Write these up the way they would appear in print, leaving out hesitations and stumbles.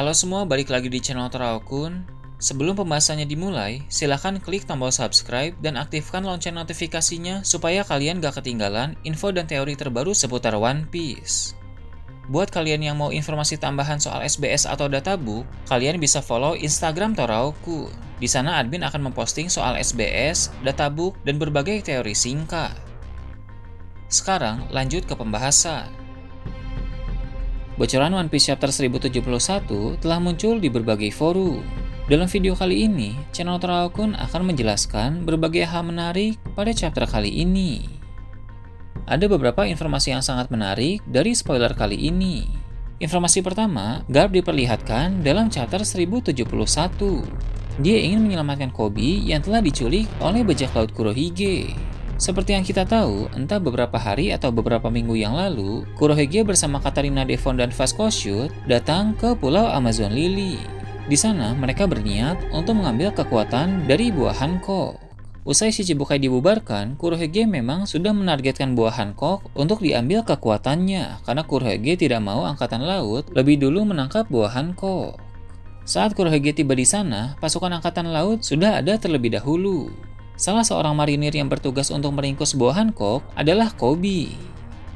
Halo semua, balik lagi di channel Teraokun. Sebelum pembahasannya dimulai, silahkan klik tombol subscribe dan aktifkan lonceng notifikasinya supaya kalian gak ketinggalan info dan teori terbaru seputar One Piece. Buat kalian yang mau informasi tambahan soal SBS atau databook, kalian bisa follow Instagram Teraokun. Di sana admin akan memposting soal SBS, databook, dan berbagai teori singkat. Sekarang lanjut ke pembahasan. Bocoran One Piece Chapter 1071 telah muncul di berbagai forum. Dalam video kali ini, channel Teraokun akan menjelaskan berbagai hal menarik pada chapter kali ini. Ada beberapa informasi yang sangat menarik dari spoiler kali ini. Informasi pertama, Garp diperlihatkan dalam chapter 1071. Dia ingin menyelamatkan Koby yang telah diculik oleh bajak laut Kurohige. Seperti yang kita tahu, entah beberapa hari atau beberapa minggu yang lalu, Kurohige bersama Katarina Devon dan Vasco Shoot datang ke Pulau Amazon Lily. Di sana, mereka berniat untuk mengambil kekuatan dari buah Hancock. Usai Shichibukai dibubarkan, Kurohige memang sudah menargetkan buah Hancock untuk diambil kekuatannya, karena Kurohige tidak mau Angkatan Laut lebih dulu menangkap buah Hancock. Saat Kurohige tiba di sana, pasukan Angkatan Laut sudah ada terlebih dahulu. Salah seorang marinir yang bertugas untuk meringkus buah Hancock adalah Koby.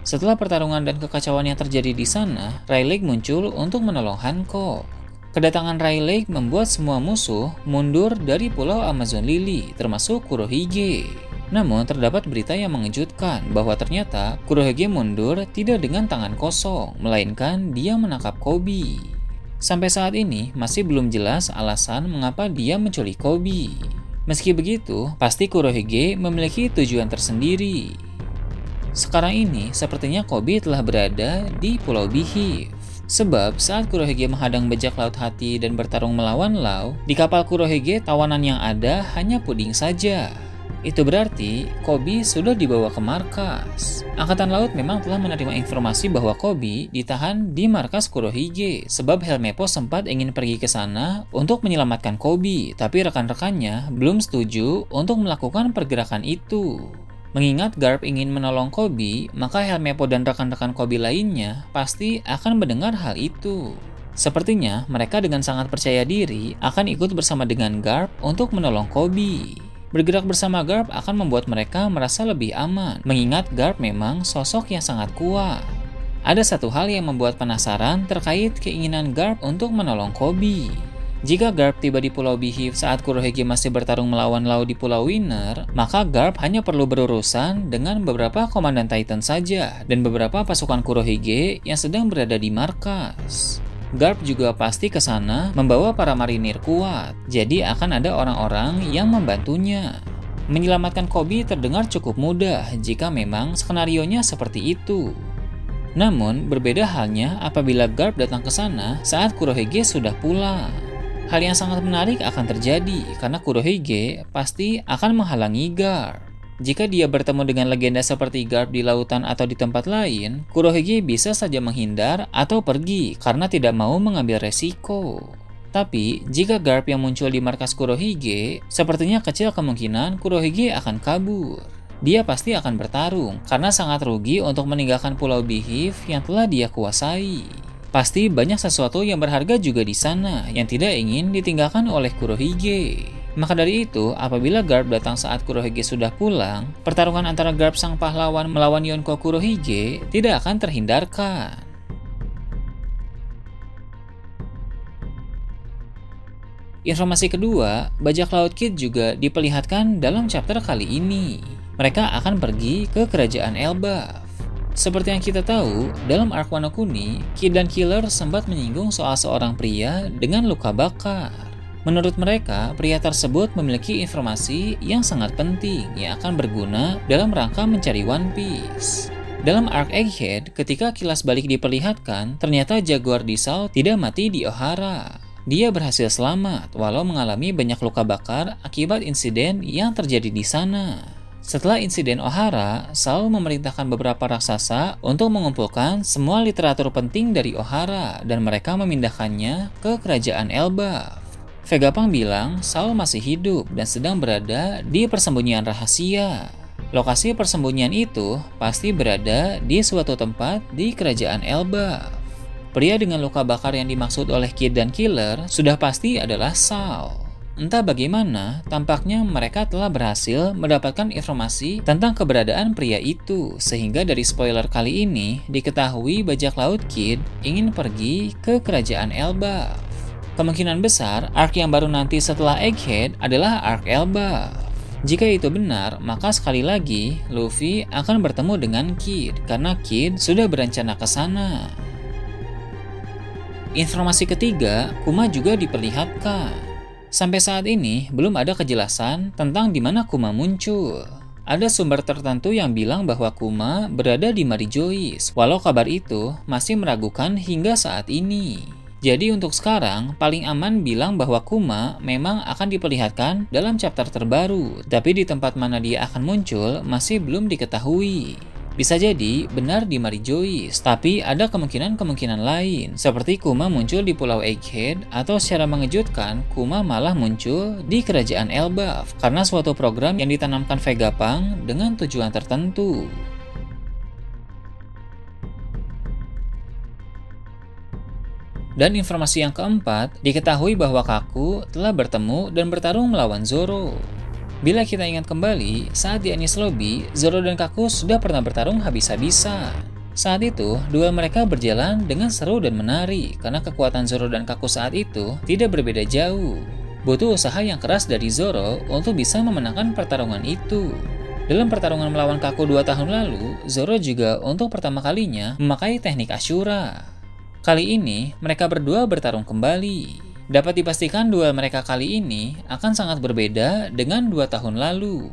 Setelah pertarungan dan kekacauan yang terjadi di sana, Rayleigh muncul untuk menolong Hancock. Kedatangan Rayleigh membuat semua musuh mundur dari Pulau Amazon Lily, termasuk Kurohige. Namun, terdapat berita yang mengejutkan bahwa ternyata Kurohige mundur tidak dengan tangan kosong, melainkan dia menangkap Koby. Sampai saat ini, masih belum jelas alasan mengapa dia menculik Koby. Meski begitu, pasti Kurohige memiliki tujuan tersendiri. Sekarang ini, sepertinya Koby telah berada di Pulau Beehive. Sebab saat Kurohige menghadang bajak laut Hati dan bertarung melawan Law, di kapal Kurohige tawanan yang ada hanya puding saja. Itu berarti Koby sudah dibawa ke markas. Angkatan Laut memang telah menerima informasi bahwa Koby ditahan di markas Kurohige sebab Helmeppo sempat ingin pergi ke sana untuk menyelamatkan Koby, tapi rekan-rekannya belum setuju untuk melakukan pergerakan itu. Mengingat Garp ingin menolong Koby, maka Helmeppo dan rekan-rekan Koby lainnya pasti akan mendengar hal itu. Sepertinya mereka dengan sangat percaya diri akan ikut bersama dengan Garp untuk menolong Koby. Bergerak bersama Garp akan membuat mereka merasa lebih aman, mengingat Garp memang sosok yang sangat kuat. Ada satu hal yang membuat penasaran terkait keinginan Garp untuk menolong Koby. Jika Garp tiba di Pulau Beehive saat Kurohige masih bertarung melawan Law di Pulau Winner, maka Garp hanya perlu berurusan dengan beberapa komandan Titan saja dan beberapa pasukan Kurohige yang sedang berada di markas. Garp juga pasti ke sana membawa para marinir kuat, jadi akan ada orang-orang yang membantunya. Menyelamatkan Koby terdengar cukup mudah jika memang skenarionya seperti itu. Namun, berbeda halnya apabila Garp datang ke sana saat Kurohige sudah pulang. Hal yang sangat menarik akan terjadi karena Kurohige pasti akan menghalangi Garp. Jika dia bertemu dengan legenda seperti Garp di lautan atau di tempat lain, Kurohige bisa saja menghindar atau pergi karena tidak mau mengambil resiko. Tapi, jika Garp yang muncul di markas Kurohige, sepertinya kecil kemungkinan Kurohige akan kabur. Dia pasti akan bertarung karena sangat rugi untuk meninggalkan Pulau Beehive yang telah dia kuasai. Pasti banyak sesuatu yang berharga juga di sana yang tidak ingin ditinggalkan oleh Kurohige. Maka dari itu, apabila Garp datang saat Kurohige sudah pulang, pertarungan antara Garp sang pahlawan melawan Yonko Kurohige tidak akan terhindarkan. Informasi kedua, bajak laut Kid juga diperlihatkan dalam chapter kali ini. Mereka akan pergi ke kerajaan Elbaf. Seperti yang kita tahu, dalam arc Wano Kuni, Kid dan Killer sempat menyinggung soal seorang pria dengan luka bakar. Menurut mereka, pria tersebut memiliki informasi yang sangat penting yang akan berguna dalam rangka mencari One Piece. Dalam arc Egghead, ketika kilas balik diperlihatkan, ternyata Jaguar Disal tidak mati di Ohara. Dia berhasil selamat walau mengalami banyak luka bakar akibat insiden yang terjadi di sana. Setelah insiden Ohara, Sao memerintahkan beberapa raksasa untuk mengumpulkan semua literatur penting dari Ohara dan mereka memindahkannya ke kerajaan Elbaf. Vegapunk bilang Sao masih hidup dan sedang berada di persembunyian rahasia. Lokasi persembunyian itu pasti berada di suatu tempat di kerajaan Elbaf. Pria dengan luka bakar yang dimaksud oleh Kid dan Killer sudah pasti adalah Sal. Entah bagaimana, tampaknya mereka telah berhasil mendapatkan informasi tentang keberadaan pria itu, sehingga dari spoiler kali ini diketahui bajak laut Kid ingin pergi ke kerajaan Elbaf. Kemungkinan besar arc yang baru nanti setelah Egghead adalah arc Elbaf. Jika itu benar, maka sekali lagi Luffy akan bertemu dengan Kid karena Kid sudah berencana ke sana. Informasi ketiga, Kuma juga diperlihatkan. Sampai saat ini belum ada kejelasan tentang di mana Kuma muncul. Ada sumber tertentu yang bilang bahwa Kuma berada di Marijois, walau kabar itu masih meragukan hingga saat ini. Jadi untuk sekarang, paling aman bilang bahwa Kuma memang akan diperlihatkan dalam chapter terbaru, tapi di tempat mana dia akan muncul masih belum diketahui. Bisa jadi benar di Marijois, tapi ada kemungkinan-kemungkinan lain, seperti Kuma muncul di Pulau Egghead, atau secara mengejutkan, Kuma malah muncul di Kerajaan Elbaf, karena suatu program yang ditanamkan Vegapunk dengan tujuan tertentu. Dan informasi yang keempat, diketahui bahwa Kaku telah bertemu dan bertarung melawan Zoro. Bila kita ingat kembali, saat di Enies Lobby, Zoro dan Kaku sudah pernah bertarung habis-habisan. Saat itu, duel mereka berjalan dengan seru dan menarik, karena kekuatan Zoro dan Kaku saat itu tidak berbeda jauh. Butuh usaha yang keras dari Zoro untuk bisa memenangkan pertarungan itu. Dalam pertarungan melawan Kaku 2 tahun lalu, Zoro juga untuk pertama kalinya memakai teknik Ashura. Kali ini, mereka berdua bertarung kembali. Dapat dipastikan duel mereka kali ini akan sangat berbeda dengan 2 tahun lalu.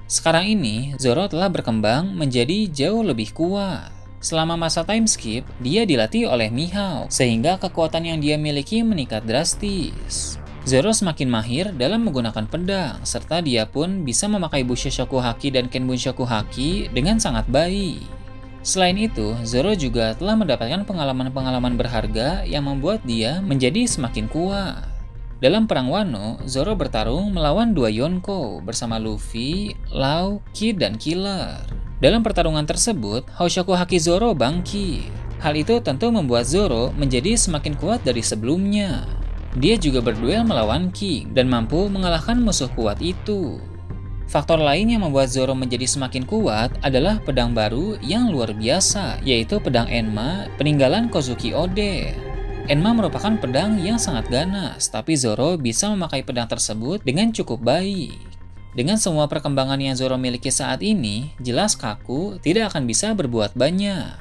Sekarang ini, Zoro telah berkembang menjadi jauh lebih kuat. Selama masa time skip, dia dilatih oleh Mihawk, sehingga kekuatan yang dia miliki meningkat drastis. Zoro semakin mahir dalam menggunakan pedang, serta dia pun bisa memakai Bushoshoku Haki dan Kenbunshoku Haki dengan sangat baik. Selain itu, Zoro juga telah mendapatkan pengalaman-pengalaman berharga yang membuat dia menjadi semakin kuat. Dalam Perang Wano, Zoro bertarung melawan 2 Yonko bersama Luffy, Law, Kid, dan Killer. Dalam pertarungan tersebut, Hoshoku Haki Zoro bangkit. Hal itu tentu membuat Zoro menjadi semakin kuat dari sebelumnya. Dia juga berduel melawan King dan mampu mengalahkan musuh kuat itu. Faktor lain yang membuat Zoro menjadi semakin kuat adalah pedang baru yang luar biasa, yaitu pedang Enma peninggalan Kozuki Oden. Enma merupakan pedang yang sangat ganas, tapi Zoro bisa memakai pedang tersebut dengan cukup baik. Dengan semua perkembangan yang Zoro miliki saat ini, jelas Kaku tidak akan bisa berbuat banyak.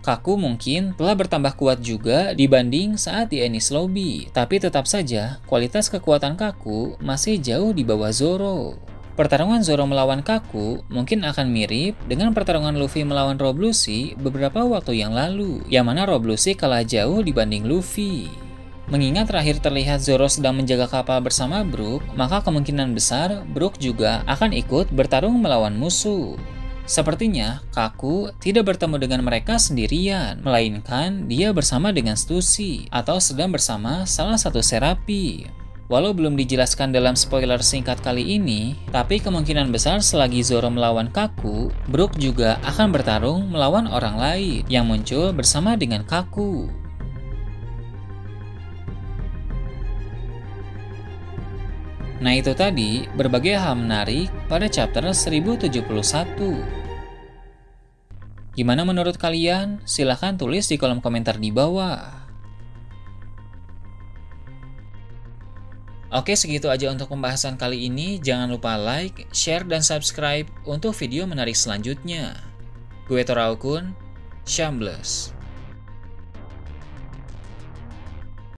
Kaku mungkin telah bertambah kuat juga dibanding saat di Enies Lobby, tapi tetap saja kualitas kekuatan Kaku masih jauh di bawah Zoro. Pertarungan Zoro melawan Kaku mungkin akan mirip dengan pertarungan Luffy melawan Rob Lucci beberapa waktu yang lalu, yang mana Rob Lucci kalah jauh dibanding Luffy. Mengingat terakhir terlihat Zoro sedang menjaga kapal bersama Brook, maka kemungkinan besar Brook juga akan ikut bertarung melawan musuh. Sepertinya Kaku tidak bertemu dengan mereka sendirian, melainkan dia bersama dengan Stussy atau sedang bersama salah satu Serapi. Walau belum dijelaskan dalam spoiler singkat kali ini, tapi kemungkinan besar selagi Zoro melawan Kaku, Brook juga akan bertarung melawan orang lain yang muncul bersama dengan Kaku. Nah itu tadi berbagai hal menarik pada chapter 1071. Gimana menurut kalian? Silahkan tulis di kolom komentar di bawah. Oke, segitu aja untuk pembahasan kali ini. Jangan lupa like, share, dan subscribe untuk video menarik selanjutnya. Gue Toraokun, Shambles.